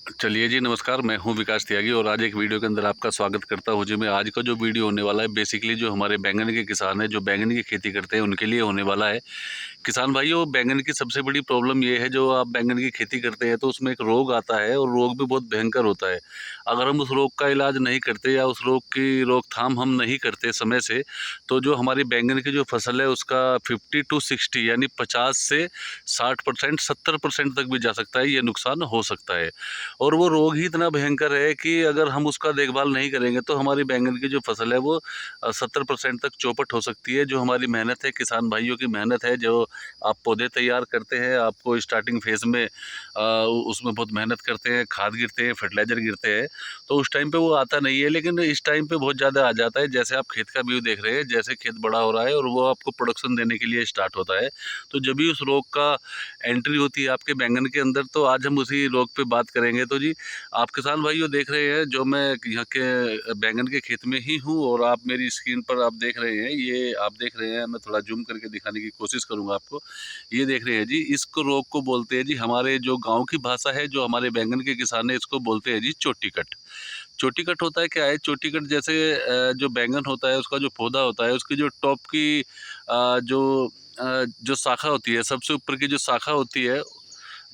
चलिए जी, नमस्कार। मैं हूँ विकास त्यागी और आज एक वीडियो के अंदर आपका स्वागत करता हूँ जी। मैं आज का जो वीडियो होने वाला है बेसिकली जो हमारे बैंगन के किसान हैं, जो बैंगन की खेती करते हैं, उनके लिए होने वाला है। किसान भाइयों, बैंगन की सबसे बड़ी प्रॉब्लम ये है, जो आप बैंगन की खेती करते हैं तो उसमें एक रोग आता है और रोग भी बहुत भयंकर होता है। अगर हम उस रोग का इलाज नहीं करते या उस रोग की रोकथाम हम नहीं करते समय से, तो जो हमारी बैंगन की जो फसल है उसका 50 टू 60 यानी 50 से 60%, 70% तक भी जा सकता है, ये नुकसान हो सकता है। और वो रोग ही इतना भयंकर है कि अगर हम उसका देखभाल नहीं करेंगे तो हमारी बैंगन की जो फसल है वो 70% तक चौपट हो सकती है। जो हमारी मेहनत है, किसान भाइयों की मेहनत है, जो आप पौधे तैयार करते हैं, आपको स्टार्टिंग फेज़ में उसमें बहुत मेहनत करते हैं, खाद गिरते हैं, फर्टिलाइज़र गिरते हैं, तो उस टाइम पे वो आता नहीं है, लेकिन इस टाइम पे बहुत ज़्यादा आ जाता है। जैसे आप खेत का व्यू देख रहे हैं, जैसे खेत बड़ा हो रहा है और वो आपको प्रोडक्शन देने के लिए स्टार्ट होता है, तो जब भी उस रोग का एंट्री होती है आपके बैंगन के अंदर, तो आज हम उसी रोग पे बात करेंगे। तो जी, आप किसान भाइयों देख रहे हैं, जो मैं यहाँ के बैंगन के खेत में ही हूँ और आप मेरी स्क्रीन पर आप देख रहे हैं, ये आप देख रहे हैं, मैं थोड़ा जूम करके दिखाने की कोशिश करूँगा आपको। ये देख रहे हैं जी, इसको रोग को बोलते हैं जी, हमारे जो गाँव की भाषा है, जो हमारे बैंगन के किसान हैं, इसको बोलते हैं जी चोटी कट। चोटी कट होता है क्या है? चोटी कट जैसे जो बैंगन होता है, उसका जो पौधा होता है, उसकी जो टॉप की जो शाखा होती है, सबसे ऊपर की जो शाखा होती है,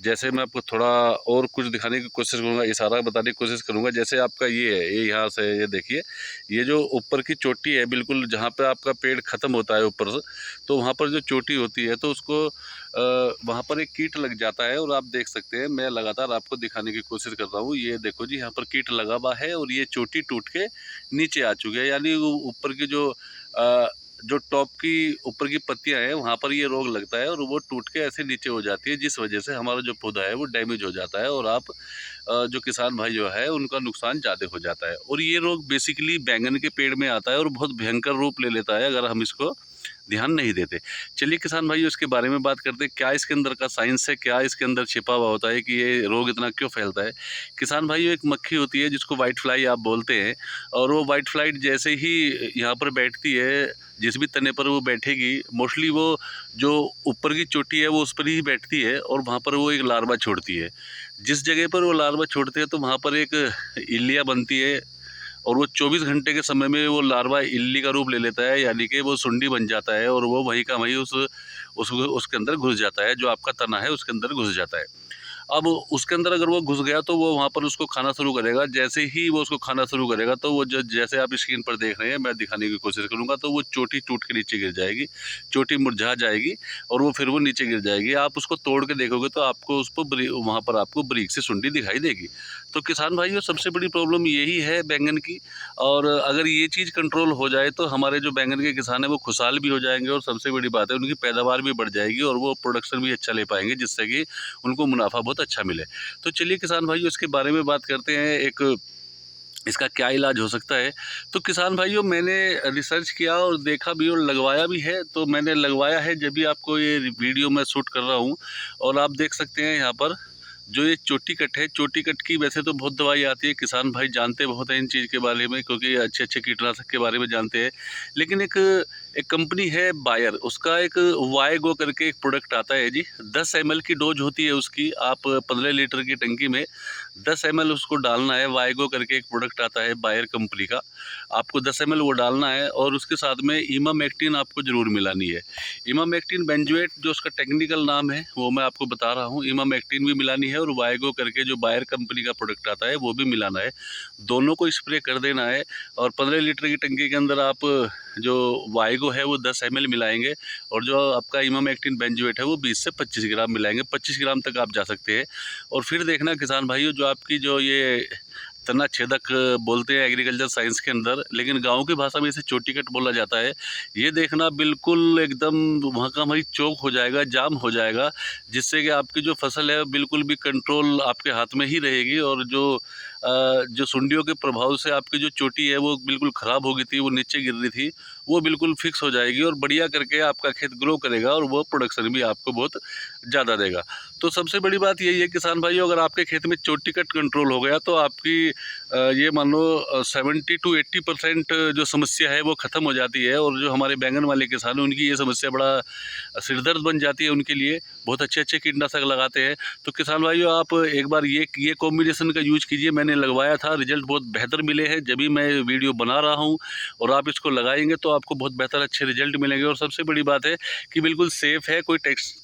जैसे मैं आपको थोड़ा और कुछ दिखाने की कोशिश करूँगा, इशारा बताने की कोशिश करूँगा। जैसे आपका ये है, ये यहाँ से ये देखिए, ये जो ऊपर की चोटी है, बिल्कुल जहाँ पे आपका पेड़ ख़त्म होता है ऊपर से, तो वहाँ पर जो चोटी होती है, तो उसको वहाँ पर एक कीट लग जाता है और आप देख सकते हैं, मैं लगातार आपको दिखाने की कोशिश कर रहा हूँ। ये देखो जी, यहाँ पर कीट लगा हुआ है और ये चोटी टूट के नीचे आ चुकी है, यानी वो ऊपर की जो टॉप की ऊपर की पत्तियां हैं, वहाँ पर ये रोग लगता है और वो टूट के ऐसे नीचे हो जाती है, जिस वजह से हमारा जो पौधा है वो डैमेज हो जाता है और आप जो किसान भाई जो है उनका नुकसान ज़्यादा हो जाता है। और ये रोग बेसिकली बैंगन के पेड़ में आता है और बहुत भयंकर रूप ले लेता है अगर हम इसको ध्यान नहीं देते। चलिए किसान भाइयों, इसके बारे में बात करते हैं, क्या इसके अंदर का साइंस है, क्या इसके अंदर छिपा हुआ होता है कि ये रोग इतना क्यों फैलता है। किसान भाइयों, एक मक्खी होती है जिसको वाइट फ्लाई आप बोलते हैं, और वो वाइट फ्लाई जैसे ही यहाँ पर बैठती है, जिस भी तने पर वो बैठेगी, मोस्टली वो जो ऊपर की चोटी है वो उस पर ही बैठती है और वहाँ पर वो एक लार्वा छोड़ती है। जिस जगह पर वो लार्वा छोड़ते हैं तो वहाँ पर एक इल्लियाँ बनती है और वो 24 घंटे के समय में वो लार्वा इल्ली का रूप ले लेता है, यानी कि वो सुंडी बन जाता है और वो वहीं का वहीं उसके अंदर घुस जाता है, जो आपका तना है उसके अंदर घुस जाता है। अब उसके अंदर अगर वो घुस गया तो वो वहाँ पर उसको खाना शुरू करेगा। जैसे ही वो उसको खाना शुरू करेगा तो वो जैसे आप स्क्रीन पर देख रहे हैं, मैं दिखाने की कोशिश करूँगा, तो वो चोटी टूट के नीचे गिर जाएगी, चोटी मुरझा जाएगी और वो फिर वो नीचे गिर जाएगी। आप उसको तोड़ के देखोगे तो आपको उस पर वहाँ पर आपको बारीक सी सुंडी दिखाई देगी। तो किसान भाइयों, सबसे बड़ी प्रॉब्लम यही है बैंगन की, और अगर ये चीज़ कंट्रोल हो जाए तो हमारे जो बैंगन के किसान हैं वो खुशहाल भी हो जाएंगे और सबसे बड़ी बात है, उनकी पैदावार भी बढ़ जाएगी और वो प्रोडक्शन भी अच्छा ले पाएंगे, जिससे कि उनको मुनाफा बहुत अच्छा मिले। तो चलिए किसान भाइयों, इसके बारे में बात करते हैं, एक इसका क्या इलाज हो सकता है। तो किसान भाइयों, मैंने रिसर्च किया और देखा भी और लगवाया भी है। तो मैंने लगवाया है, जब भी आपको ये वीडियो मैं शूट कर रहा हूँ, और आप देख सकते हैं यहाँ पर जो ये चोटी कट है, चोटी कट की वैसे तो बहुत दवाई आती है, किसान भाई जानते बहुत हैं इन चीज़ के बारे में, क्योंकि अच्छे अच्छे कीटनाशक के बारे में जानते हैं। लेकिन एक एक कंपनी है बायर, उसका एक वाईगो करके एक प्रोडक्ट आता है जी, 10 ml की डोज होती है उसकी। आप 15 लीटर की टंकी में 10 ml उसको डालना है। वाईगो करके एक प्रोडक्ट आता है बायर कंपनी का, आपको 10 ml वो डालना है और उसके साथ में इमामेक्टिन आपको ज़रूर मिलानी है। इमामेक्टिन बेंजोएट जो उसका टेक्निकल नाम है, वो मैं आपको बता रहा हूँ। इमामेक्टिन भी मिलानी है और वाईगो करके जो बायर कंपनी का प्रोडक्ट आता है वो भी मिलाना है। दोनों को स्प्रे कर देना है और 15 लीटर की टंकी के अंदर आप जो वाईगो है वो 10 ml मिलाएंगे और जो आपका इमामेक्टिन बेंजोएट है वो 20 से 25 ग्राम मिलाएंगे। 25 ग्राम तक आप जा सकते हैं। और फिर देखना किसान भाइयों, जो आपकी जो ये तना छेदक बोलते हैं एग्रीकल्चर साइंस के अंदर, लेकिन गाँव की भाषा में इसे चोटी कट बोला जाता है। ये देखना बिल्कुल एकदम वहाँ का वहीं चौक हो जाएगा, जाम हो जाएगा, जिससे कि आपकी जो फसल है बिल्कुल भी कंट्रोल आपके हाथ में ही रहेगी और जो सुंडियों के प्रभाव से आपकी जो चोटी है वो बिल्कुल ख़राब हो गई थी, वो नीचे गिर रही थी, वो बिल्कुल फिक्स हो जाएगी और बढ़िया करके आपका खेत ग्रो करेगा और वो प्रोडक्शन भी आपको बहुत ज़्यादा देगा। तो सबसे बड़ी बात यही है किसान भाइयों, अगर आपके खेत में चोटी कट कंट्रोल हो गया तो आपकी ये मान लो 70 to 80% जो समस्या है वो ख़त्म हो जाती है। और जो हमारे बैंगन वाले किसान हैं उनकी ये समस्या बड़ा सिरदर्द बन जाती है उनके लिए। बहुत अच्छे कीटनाशक लगाते हैं। तो किसान भाइयों आप एक बार ये कॉम्बिनेशन का यूज कीजिए। मैंने लगवाया था, रिजल्ट बहुत बेहतर मिले हैं। जब भी मैं वीडियो बना रहा हूँ और आप इसको लगाएंगे तो आपको बहुत बेहतर अच्छे रिजल्ट मिलेंगे। और सबसे बड़ी बात है कि बिल्कुल सेफ़ है, कोई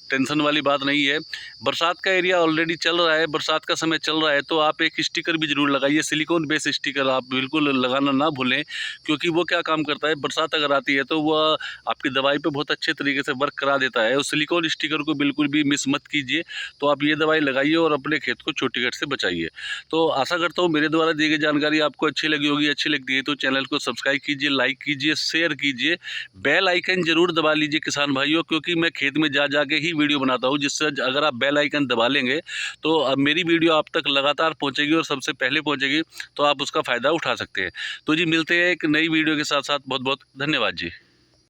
टेंशन वाली बात नहीं है। बरसात का एरिया ऑलरेडी चल रहा है, बरसात का समय चल रहा है, तो आप एक स्टिकर भी ज़रूर लगाइए, सिलिकॉन बेस स्टिकर आप बिल्कुल लगाना ना भूलें। क्योंकि वो क्या काम करता है, बरसात अगर आती है तो वह आपकी दवाई पे बहुत अच्छे तरीके से वर्क करा देता है। उस सिलिकॉन स्टिकर को बिल्कुल भी मिस मत कीजिए। तो आप ये दवाई लगाइए और अपने खेत को चोटी कट से बचाइए। तो आशा करता हूँ मेरे द्वारा दी गई जानकारी आपको अच्छी लगी होगी। अच्छी लगती है तो चैनल को सब्सक्राइब कीजिए, लाइक कीजिए, शेयर कीजिए, बेल आइकन जरूर दबा लीजिए किसान भाइयों, क्योंकि मैं खेत में जा के ही वीडियो बनाता हूँ। जिससे अगर आप बेल आइकन दबा लेंगे तो अब मेरी वीडियो आप तक लगातार पहुँचेगी और सबसे पहले पहुँचेगी, तो आप उसका फ़ायदा उठा सकते हैं। तो जी मिलते हैं एक नई वीडियो के साथ। बहुत बहुत धन्यवाद जी।